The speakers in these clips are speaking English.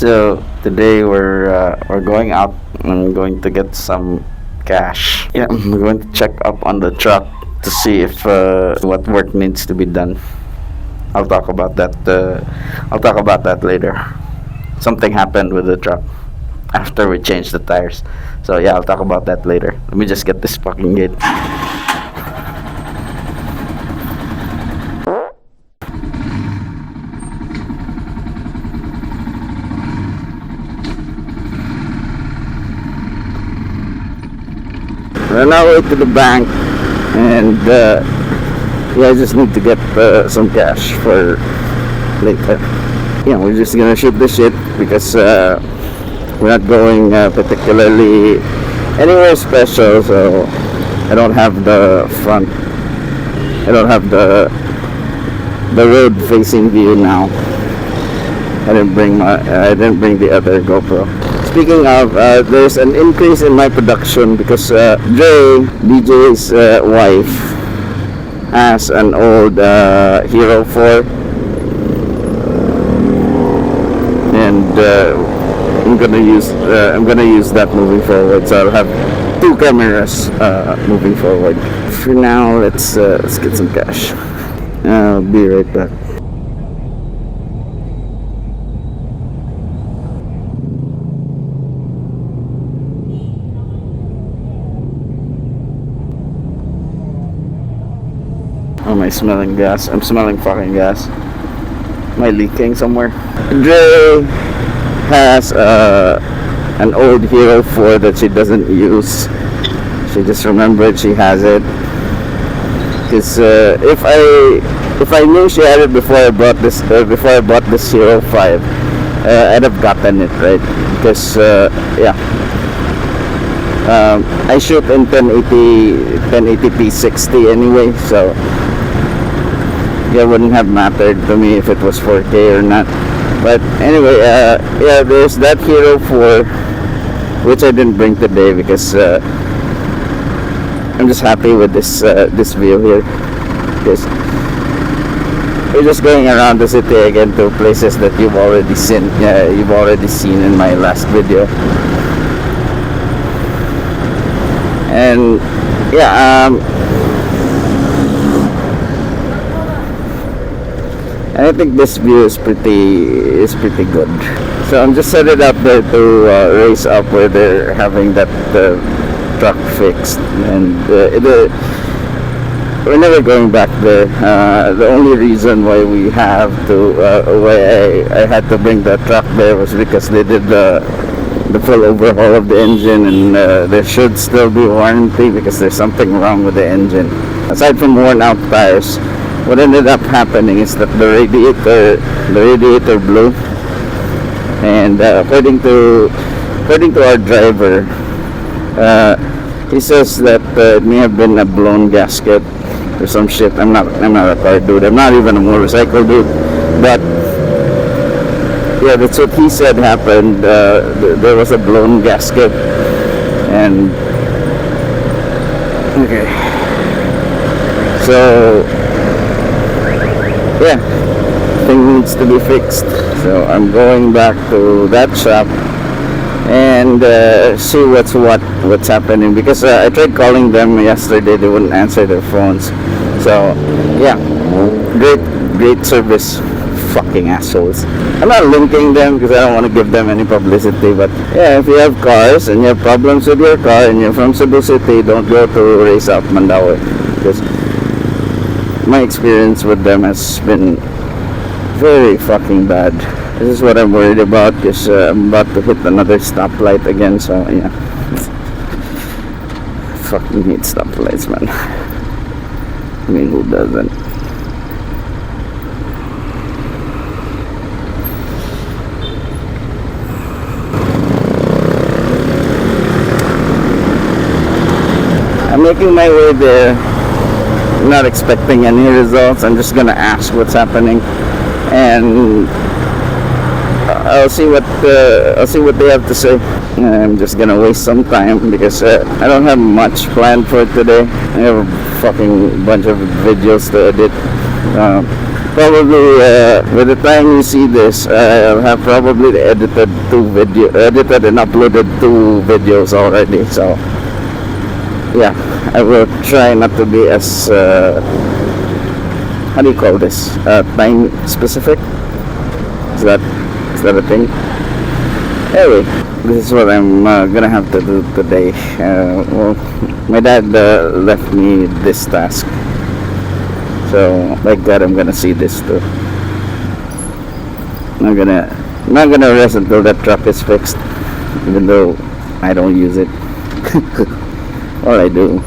So today we're going out. I'm going to get some cash. Yeah, I'm going to check up on the truck to see if what work needs to be done. I'll talk about that. I'll talk about that later. Something happened with the truck after we changed the tires. So yeah, I'll talk about that later. Let me just get this fucking gate. We're now way to the bank, and yeah, I just need to get some cash for later. Yeah, we're just gonna shoot the shit because we're not going particularly anywhere special, so I don't have the front. I don't have the road facing view now. I didn't bring the other GoPro. Speaking of, there's an increase in my production because DJ's wife, has an old Hero 4, and I'm gonna use that moving forward. So I'll have two cameras moving forward. For now, let's get some cash. I'll be right back. Am I smelling gas? I'm smelling fucking gas. Am I leaking somewhere? Dre has an old Hero 4 that she doesn't use. She just remembered she has it. Because if I knew she had it before I bought this Hero 5, I'd have gotten it, right? Because yeah. I shoot in 1080p 60 anyway, so it wouldn't have mattered to me if it was 4K or not. But anyway, yeah, there's that Hero 4, which I didn't bring today because I'm just happy with this view here. Because we're just going around the city again to places that you've already seen. Yeah, you've already seen in my last video. And yeah, I think this view is pretty good. So I'm just headed up there to race up where they're having that truck fixed, and we're never going back there. The only reason why we have to why I had to bring the truck there was because they did the full overhaul of the engine, and there should still be warranty because there's something wrong with the engine. Aside from worn out tires, what ended up happening is that the radiator blew, and according to our driver, he says that it may have been a blown gasket or some shit. I'm not a car dude. I'm not even a motorcycle dude, but yeah, that's what he said happened. There was a blown gasket, and okay, so yeah, thing needs to be fixed. So I'm going back to that shop and see what's happening, because I tried calling them yesterday. They wouldn't answer their phones. So yeah, great service. Fucking assholes. I'm not linking them because I don't want to give them any publicity, but yeah, if you have cars and you have problems with your car and you're from Cebu City, don't go to Race Out Mandaue, because my experience with them has been very fucking bad. This is what I'm worried about, because I'm about to hit another stoplight again, so yeah. Fucking hate stoplights, man. I mean, who doesn't? I'm making my way there. I'm not expecting any results. I'm just gonna ask what's happening, and I'll see what they have to say. I'm just gonna waste some time because I don't have much planned for today. I have a fucking bunch of videos to edit. Probably by the time you see this, I have probably edited and uploaded 2 videos already. So yeah, I will try not to be as how do you call this? Time specific? Is that a thing? Anyway, this is what I'm gonna have to do today. Well, my dad left me this task, so like that I'm gonna see this too. I'm not gonna rest until that truck is fixed, even though I don't use it. Well, I do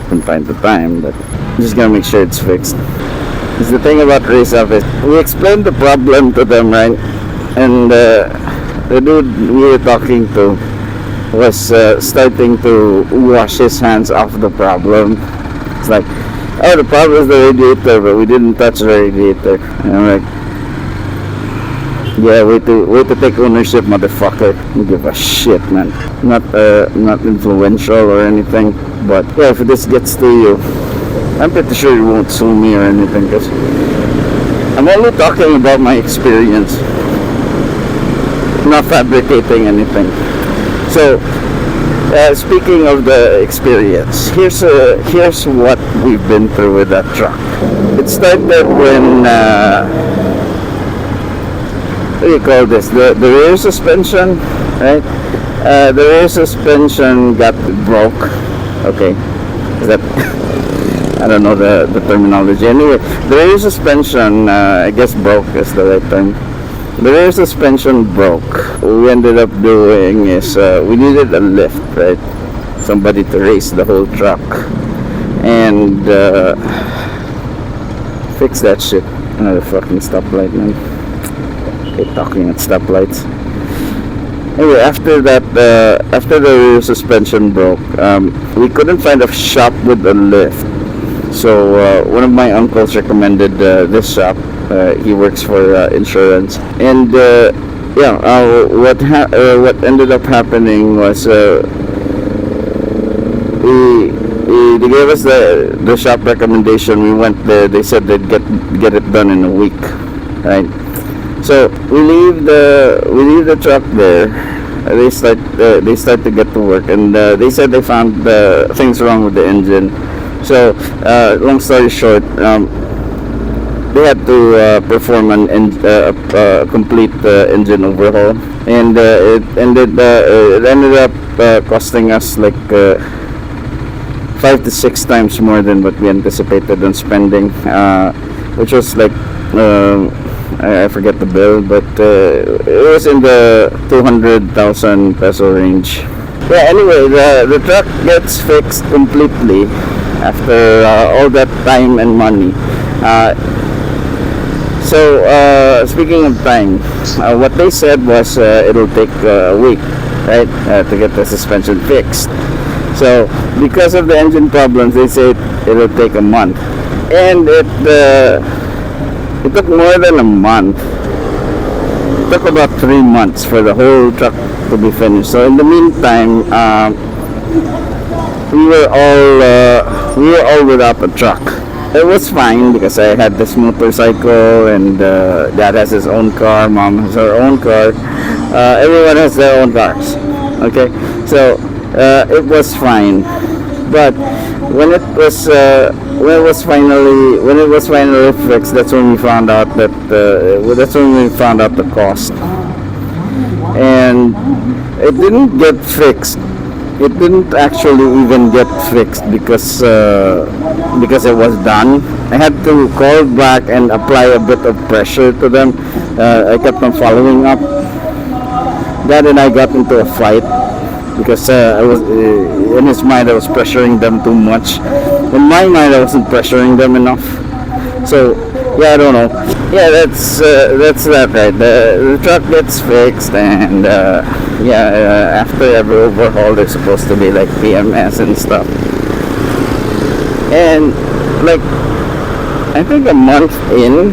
from time to time, but I'm just gonna make sure it's fixed. Because the thing about race up is we explained the problem to them, right? And the dude we were talking to was starting to wash his hands off the problem. It's like, oh, the problem is the radiator, but we didn't touch the radiator. And I'm like, yeah, way to take ownership, motherfucker. Don't give a shit, man. Not influential or anything, but yeah, if this gets to you, I'm pretty sure you won't sue me or anything, because I'm only talking about my experience, not fabricating anything. So, speaking of the experience, here's what we've been through with that truck. It started when what do you call this? The rear suspension, right? The rear suspension got broke. Okay, is that? I don't know the terminology. Anyway, the rear suspension, I guess broke is the right term. The rear suspension broke. What we ended up doing is we needed a lift, right? Somebody to raise the whole truck and fix that shit. Another fucking stoplight, man. I hate talking at stoplights. Anyway, after the rear suspension broke, we couldn't find a shop with a lift. So one of my uncles recommended this shop. He works for insurance, and what ended up happening was they gave us the shop recommendation. We went there. They said they'd get it done in a week, right? So we leave the truck there. They start to get to work, and they said they found things wrong with the engine. So, long story short, they had to perform a complete engine overhaul, and it ended up costing us like 5 to 6 times more than what we anticipated on spending, which was like I forget the bill, but it was in the 200,000 peso range. Yeah. Anyway, the truck gets fixed completely after all that time and money. So speaking of time, what they said was it'll take a week, right, to get the suspension fixed. So because of the engine problems, they said it'll take a month, and it took more than a month. It took about 3 months for the whole truck to be finished. So in the meantime, we were all without a truck. It was fine because I had this motorcycle, and dad has his own car, mom has her own car, everyone has their own cars. Okay, so it was fine. But when it was finally fixed, that's when we found out the cost, and it didn't get fixed. It didn't actually even get fixed because it was done. I had to call back and apply a bit of pressure to them. I kept on following up. Dad and I got into a fight because I was in his mind I was pressuring them too much. In my mind I wasn't pressuring them enough. So yeah, I don't know. Yeah, that's that, right? The truck gets fixed, and after every overhaul there's supposed to be like PMS and stuff. And like I think a month in,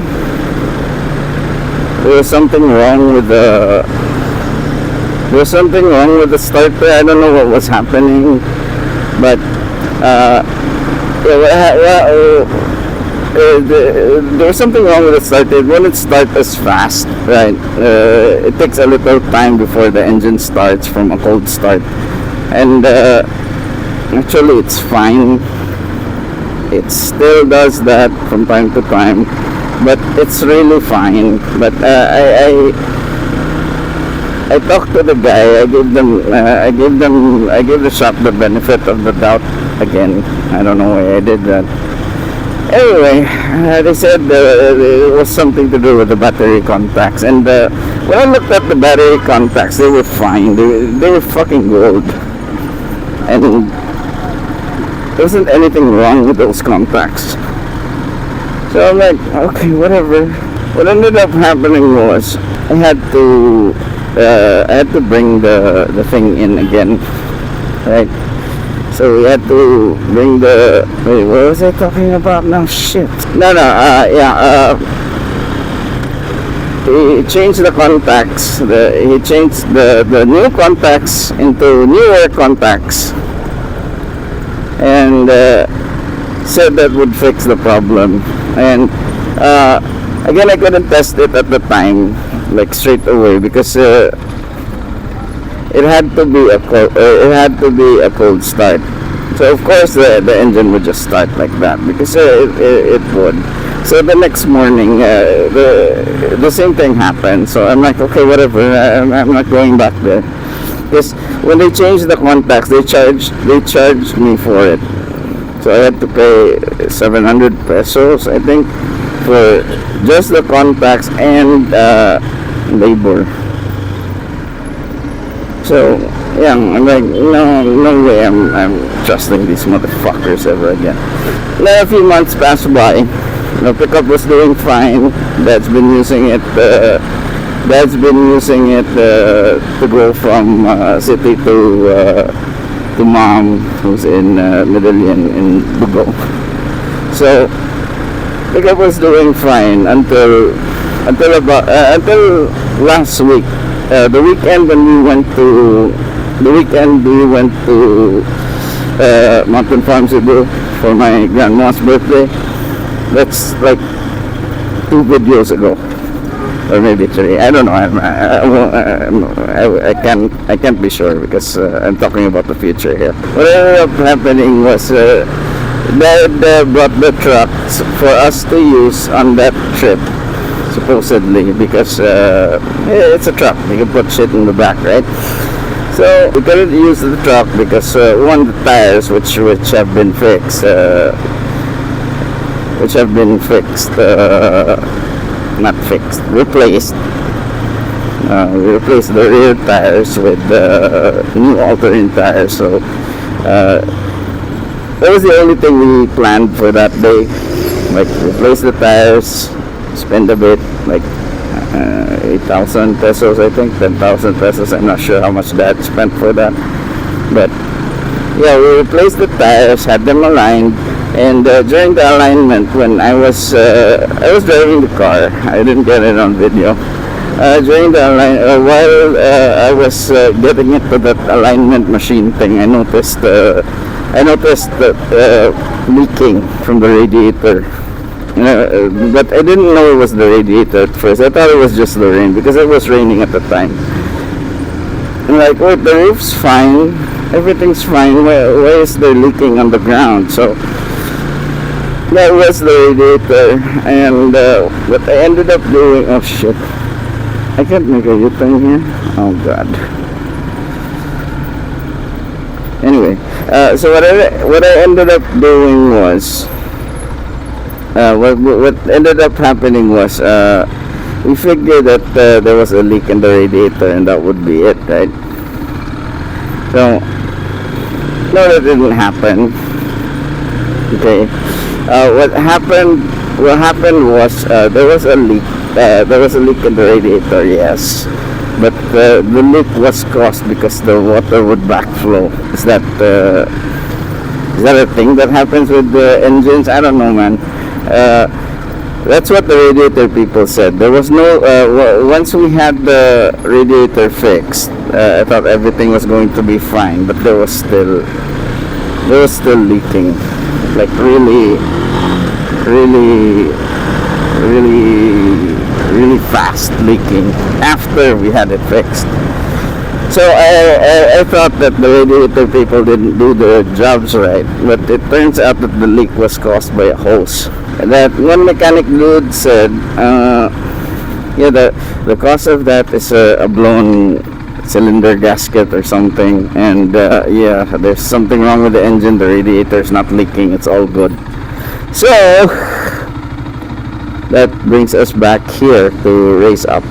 there was something wrong with the starter. I don't know what was happening, but there was something wrong with the start. It wouldn't start as fast, right? It takes a little time before the engine starts from a cold start, and actually it's fine. It still does that from time to time, but it's really fine. But I talked to the guy. I gave the shop the benefit of the doubt again. I don't know why I did that. Anyway, they said it was something to do with the battery contacts, and when I looked at the battery contacts, they were fine. They were fucking gold, and there wasn't anything wrong with those contacts. So I'm like, okay, whatever. What ended up happening was I had to bring the thing in again, right? So we had to bring the, wait, what was I talking about now? Shit. He changed the contacts. He changed the new contacts into newer contacts, and said that would fix the problem. And again, I couldn't test it at the time, like straight away, because it had to be a cold start. So of course the engine would just start like that, because it would. So the next morning the same thing happened. So I'm like, okay, whatever, I'm not going back there, because when they changed the contacts, they charged me for it. So I had to pay 700 pesos, I think, for just the contacts and labor. So yeah, I'm like, no way I'm trusting these motherfuckers ever again. Now a few months passed by. The pickup was doing fine. Dad's been using it to go from city to mom, who's in Medellin in Bugo. So pickup was doing fine until last week. The weekend we went to Mountain Farm, Cebu for my grandma's birthday. That's like 2 videos ago, or maybe 3. I don't know. I can't be sure, because I'm talking about the future here. What ended up happening was Dad brought the trucks for us to use on that trip, supposedly, because it's a truck. You can put shit in the back, right? So we couldn't use the truck because one, the tires, which have been fixed, not fixed, replaced. We replaced the rear tires with new all-terrain tires. So that was the only thing we planned for that day. Like, replace the tires, spend a bit, like 8,000 pesos, I think, 10,000 pesos. I'm not sure how much Dad spent for that, but yeah, we replaced the tires, had them aligned, and during the alignment, when I was driving the car, I didn't get it on video. During the while I was getting into that alignment machine thing, I noticed that leaking from the radiator. But I didn't know it was the radiator at first. I thought it was just the rain, because it was raining at the time. I'm like, wait, the roof's fine, everything's fine. Why is there leaking on the ground? So that was the radiator. And what I ended up doing, oh shit, I can't make a U-turn here. Oh god. Anyway, so what I ended up doing was, what ended up happening was, we figured that there was a leak in the radiator, and that would be it, right? So no, that didn't happen. Okay. What happened was, there was a leak. There was a leak in the radiator, yes, but the leak was caused because the water would backflow. Is that a thing that happens with the engines? I don't know, man. That's what the radiator people said. There was no once we had the radiator fixed, I thought everything was going to be fine, but there was still leaking, like really really, really, really fast leaking after we had it fixed. So I thought that the radiator people didn't do their jobs right, but it turns out that the leak was caused by a hose. That one mechanic dude said, yeah, the cause of that is a blown cylinder gasket or something, and yeah, there's something wrong with the engine. The radiator is not leaking. It's all good. So that brings us back here to race up,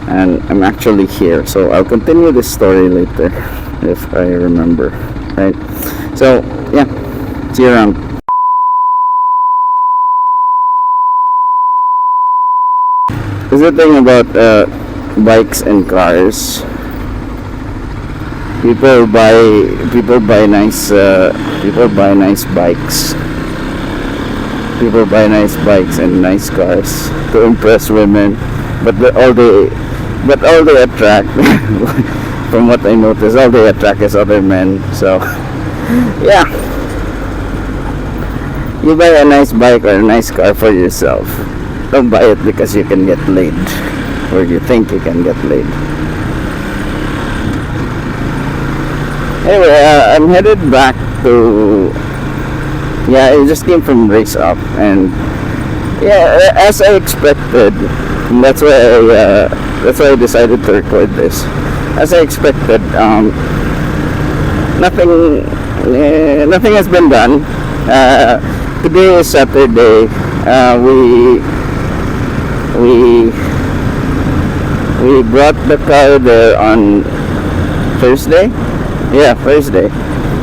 and I'm actually here, so I'll continue this story later if I remember, right? So yeah, see you around. There's the thing about bikes and cars. People buy nice bikes. People buy nice bikes and nice cars to impress women, but all they attract, from what I notice, all they attract is other men. So yeah, you buy a nice bike or a nice car for yourself. Don't buy it because you can get laid, or you think you can get laid. Anyway, I'm headed back to, yeah, I just came from race up, and yeah, as I expected, that's why I decided to record this. As I expected, nothing has been done. Today is Saturday. We brought the car there on Thursday. Yeah, Thursday.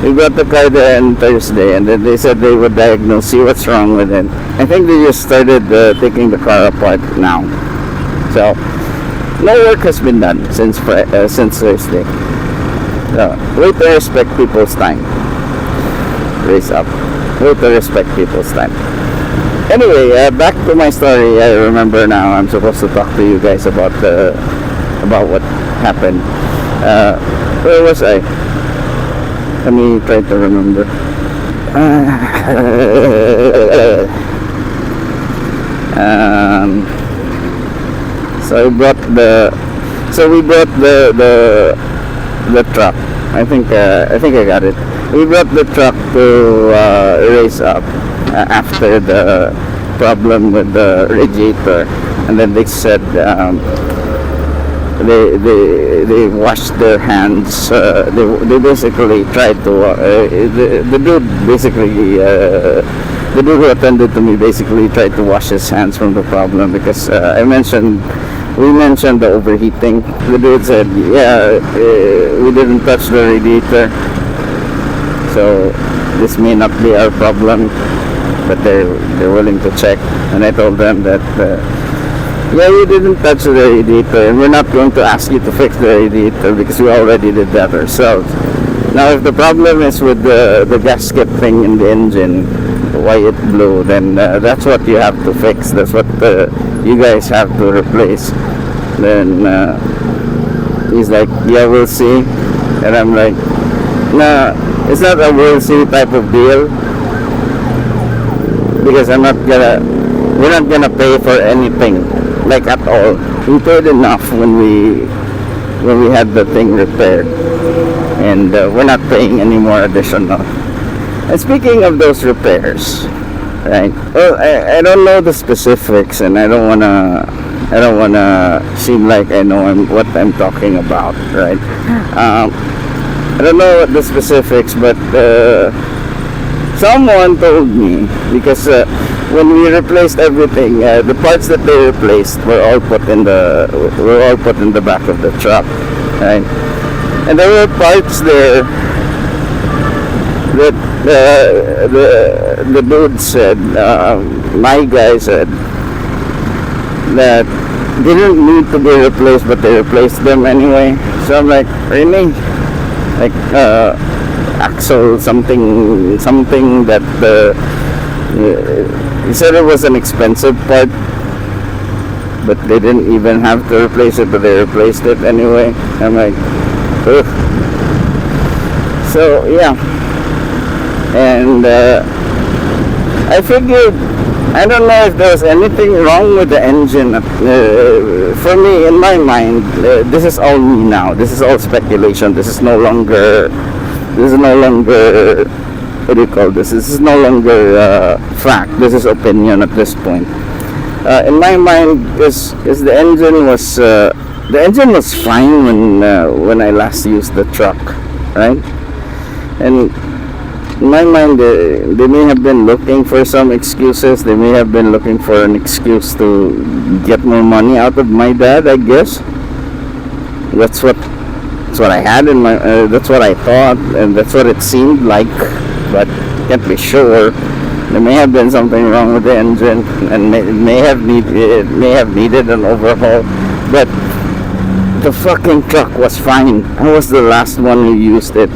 We brought the car there on Thursday, and then they said they would diagnose, see what's wrong with it. I think they just started taking the car apart now. So no work has been done since Thursday. So way to respect people's time. Race up. Way to respect people's time. Anyway, back to my story. I remember now. I'm supposed to talk to you guys about what happened. Where was I? Let me try to remember. So we brought the truck. I think I got it. We brought the truck to race up after the problem with the radiator, and then they said they washed their hands. They basically tried to the dude who attended to me basically tried to wash his hands from the problem, because we mentioned the overheating. The dude said, yeah, we didn't touch the radiator, so this may not be our problem, but they're willing to check. And I told them that yeah, we didn't touch the radiator, and we're not going to ask you to fix the radiator because we already did that ourselves. Now if the problem is with the gasket thing in the engine, why it blew, then that's what you have to fix. That's what you guys have to replace. Then he's like, yeah, we'll see. And I'm like, nah, it's not a we'll see type of deal, because we're not gonna pay for anything, like at all. We paid enough when we had the thing repaired, and we're not paying any more additional. And speaking of those repairs, right? Well, I don't know the specifics, and I don't wanna seem like I know what I'm talking about, right? I don't know what the specifics, but someone told me, because when we replaced everything, the parts that they replaced were all put in the back of the truck, right? And there were parts there that the dude said, my guy said, that didn't need to be replaced, but they replaced them anyway. So I'm like, really? Like axle something that he said it was an expensive part, but they didn't even have to replace it, but they replaced it anyway. I'm like, ugh. So yeah, and I figured, I don't know if there was anything wrong with the engine. For me, in my mind, this is all me now. This is all speculation. This is no longer, what do you call this? This is no longer fact. This is opinion at this point. In my mind, is the engine was fine when I last used the truck, right? And in my mind, they may have been looking for some excuses. They may have been looking for an excuse to get more money out of my dad, I guess. That's what I had in my. That's what I thought, and that's what it seemed like. But can't be sure. There may have been something wrong with the engine, and it may have needed an overhaul. But the fucking truck was fine. I was the last one who used it.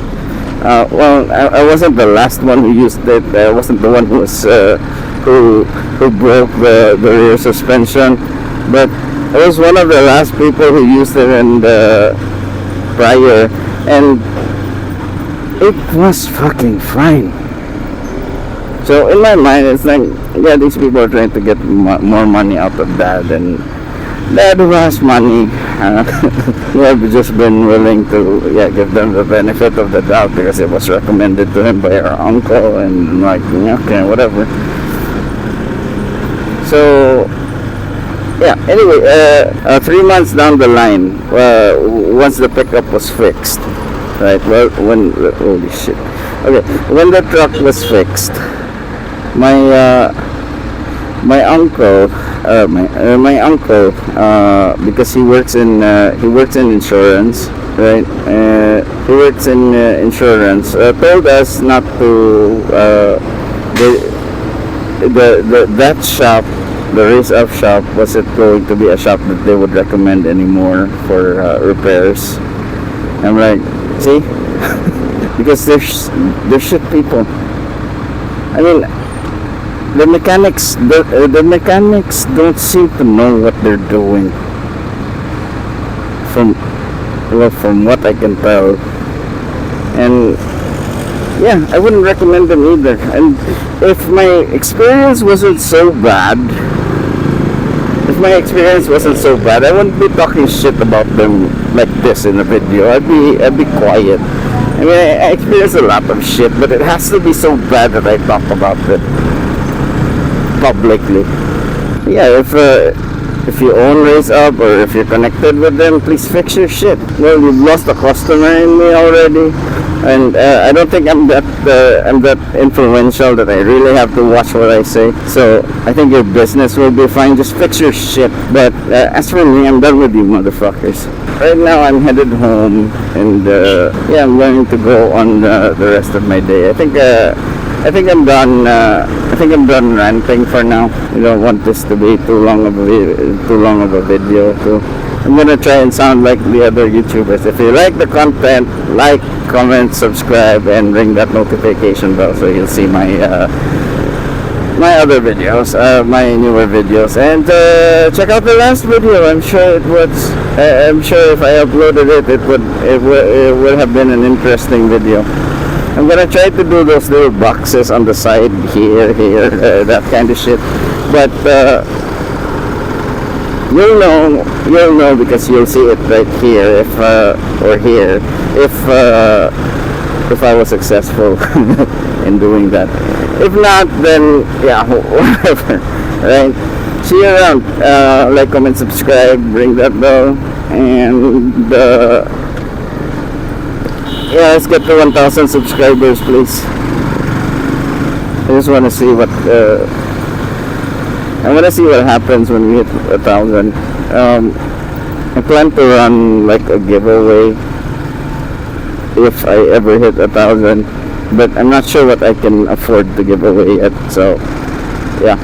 Well, I wasn't the last one who used it. I wasn't the one who was who broke the rear suspension, but I was one of the last people who used it in the prior, and it was fucking fine. So in my mind, it's like, yeah, these people are trying to get more money out of Dad, and Dad who has money, we have just been willing to give them the benefit of the doubt because it was recommended to him by our uncle, and like, okay, whatever. So yeah, anyway, 3 months down the line, once the pickup was fixed, right? Well, holy shit. Okay, when the truck was fixed, my uncle, because he works in insurance, right? He works in insurance. Told us not to that shop, the race up shop, wasn't going to be a shop that they would recommend anymore for repairs. I'm like, see, because they're shit people. I mean, the mechanics don't seem to know what they're doing. From what I can tell, and yeah, I wouldn't recommend them either. And if my experience wasn't so bad, I wouldn't be talking shit about them like this in a video. I'd be quiet. I mean, I experienced a lot of shit, but it has to be so bad that I talk about it publicly. Yeah, if you own Raise Up, or if you're connected with them, please fix your shit. Well, you've lost a customer in me already, and I don't think I'm that influential that I really have to watch what I say. So I think your business will be fine. Just fix your shit. But as for me, I'm done with you motherfuckers. Right now I'm headed home, and yeah, I'm going to go on the rest of my day. I think I'm done. I think I'm done ranting for now. I don't want this to be too long of a video. So I'm gonna try and sound like the other YouTubers. If you like the content, like, comment, subscribe, and ring that notification bell so you'll see my other videos, my newer videos. And check out the last video. I'm sure it was. I'm sure if I uploaded it would have been an interesting video. I'm gonna try to do those little boxes on the side here, that kind of shit. But you'll know because you'll see it right here if I was successful in doing that. If not, then yeah, whatever. Right? See you around. Like, comment, subscribe, ring that bell, and yeah, let's get to 1,000 subscribers, please. I just want to see what happens when we hit 1,000. I plan to run like a giveaway if I ever hit 1,000, but I'm not sure what I can afford to give away yet. So yeah.